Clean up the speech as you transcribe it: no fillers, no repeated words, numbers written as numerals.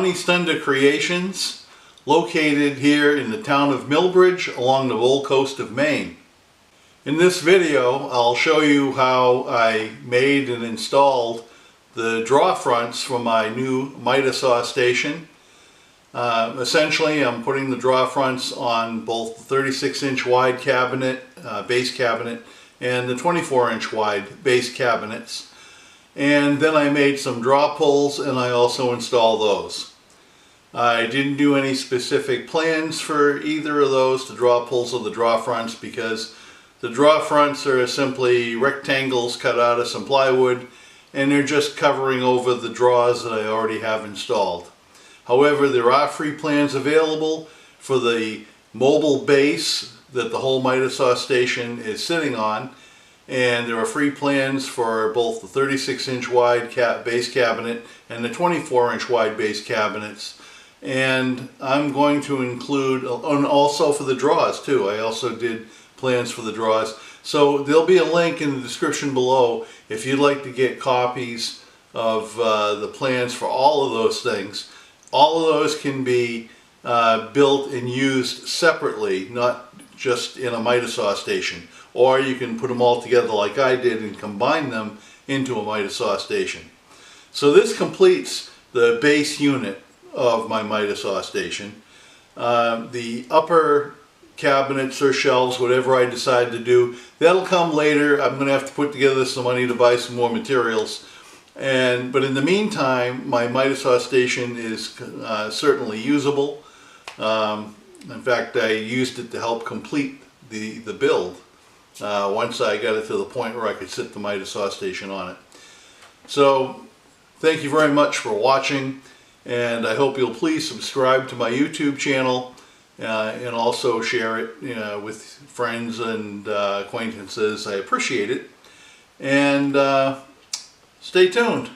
Downeast Creations, located here in the town of Millbridge along the Old Coast of Maine. In this video I'll show you how I made and installed the draw fronts for my new miter saw station. Essentially I'm putting the draw fronts on both the 36-inch wide cabinet, base cabinet, and the 24-inch wide base cabinets. And then I made some draw pulls and I also installed those. I didn't do any specific plans for either of those, the draw pulls or the draw fronts, because the draw fronts are simply rectangles cut out of some plywood and they're just covering over the draws that I already have installed. However, there are free plans available for the mobile base that the whole miter saw station is sitting on, and there are free plans for both the 36-inch wide base cabinet and the 24-inch wide base cabinets. And I'm going to include, and also for the draws too, I also did plans for the draws. So there'll be a link in the description below if you'd like to get copies of the plans for all of those things. All of those can be built and used separately, not just in a miter saw station. Or you can put them all together like I did and combine them into a miter saw station. So this completes the base unit of my miter saw station. The upper cabinets or shelves, whatever I decide to do, that'll come later. I'm going to have to put together some money to buy some more materials. But in the meantime, my miter saw station is certainly usable. In fact, I used it to help complete the build once I got it to the point where I could sit the miter saw station on it. So thank you very much for watching, and I hope you'll please subscribe to my YouTube channel and also share it with friends and acquaintances. I appreciate it. And stay tuned.